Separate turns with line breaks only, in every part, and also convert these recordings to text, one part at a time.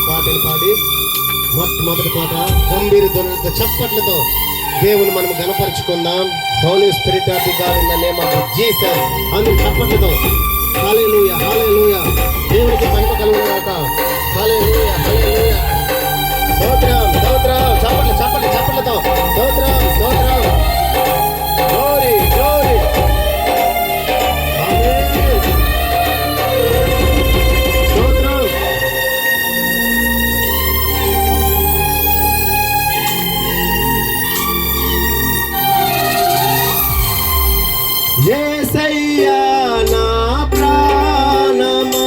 పాటలు పాడి మొదటి పాట గంభీర ధ్వనులతో చప్పట్లతో దేవుని మనం గణపరుచుకుందాం. Holy Spirit of the God in the name of Jesus. అందరూ చప్పట్లతో హల్లెలూయా హల్లెలూయా, దేవునికి మహిమ కలుగును గాక. హల్లెలూయా హల్లెలూయా, స్తోత్రం స్తోత్రం, చప్పట్లు చప్పట్లు చప్పట్లతో స్తోత్రం స్తోత్రం, గ్లోరీ గ్లోరీ. యేసయ్యా నా ప్రాణమా,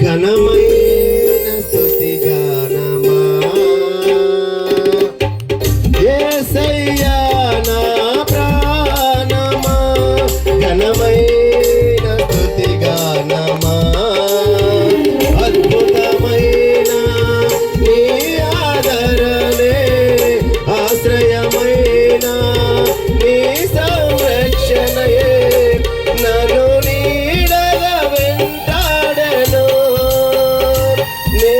ఘనమైన స్తుతి గానమా. యేసయ్యా నా ప్రాణమా, ఘనమైన స్తుతి గానమా. అద్భుతమైన నీ ఆదరణే, ఆశ్రయమైన నీ సంరక్షణయే నన్ను నీడగా వెంటాడెను, నే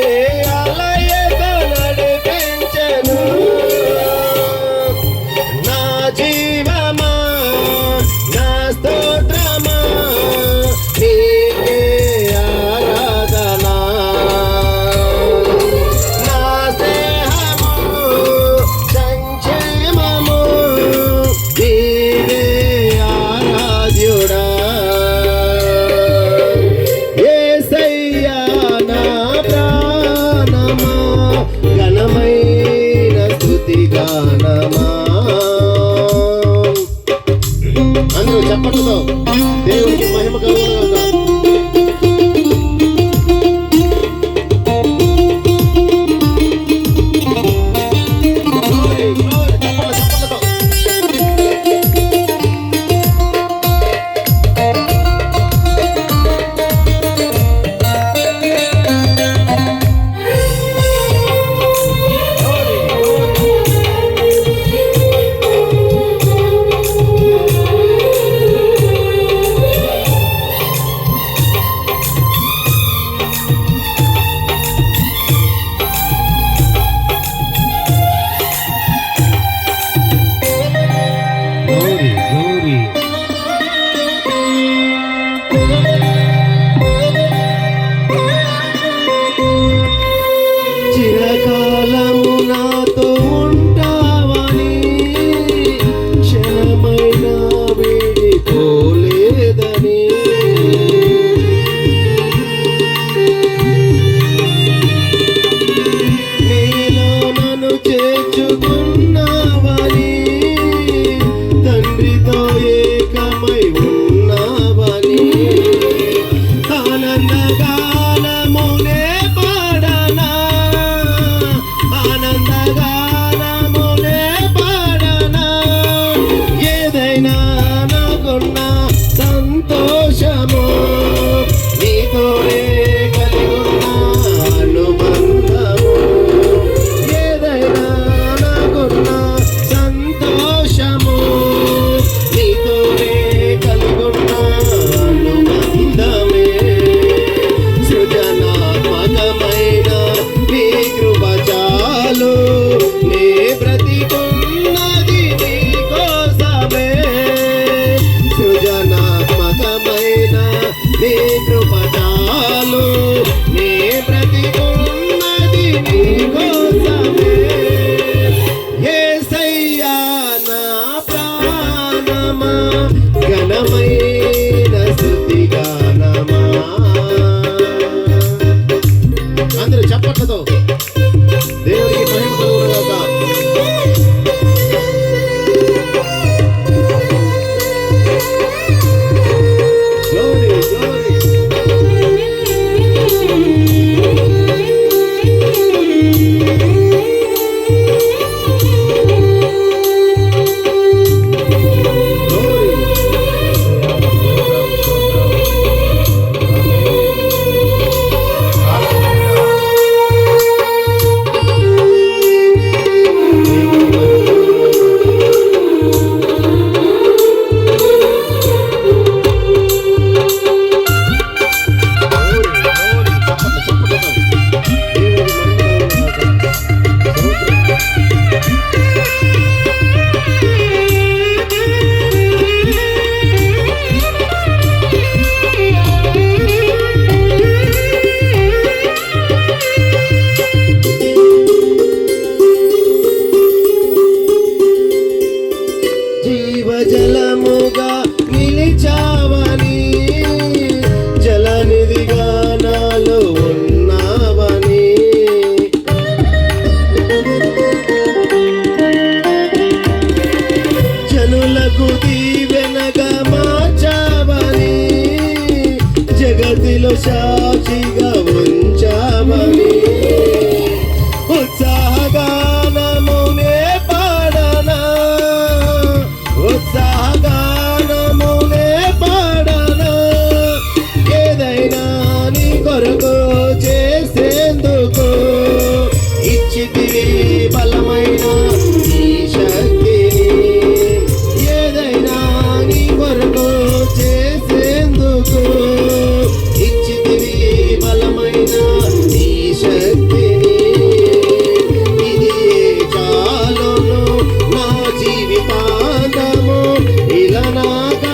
అలయతో నడిపించెను. నా జీవమా నా స్తోత్రమా, నీకే ఆరాధన. నా స్నేహము సంక్షేమము, నీవే ఆరాధ్యుడా. యేసయ్యా నా ప్రాణమా, ఘనమైన స్తుతి గానమా. అందరూ చప్పట్లతో దేవునికి మహిమ కలుగును గాక. గ్లోరీ గ్లోరీ, చప్పట్లతో గ్లోరీ గ్లోరీ. చిరకాలము నాతో ఉంటావని, క్షణమైన వీడిపోలేదని. నీలో నన్ను చేర్చుకున్నావని, తండ్రితో ఏకమై ఉన్నావని. ఆనందగానమునే పాడనా, ఆనందగానమునే పాడనా. ఏదైనా నాకున్న సంతోషము, నీతోనే కలిగున్న అనుబంధము. ఏదైనా నాకున్న సంతోషము, నీతోనే కలిగున్న అనుబంధమే. సృజనాత్మకమైన నీ కృప చాలు, నే బ్రతికున్నది నీ కోసమే. సృజనాత్మకమైన నీ కృప చాలు, నే బ్రతికున్నది నీ కోసమే. యేసయ్యా నా ప్రాణమా, ఘనమైన స్తుతి గానమా. అందరూ చప్పట్లతో దేవుని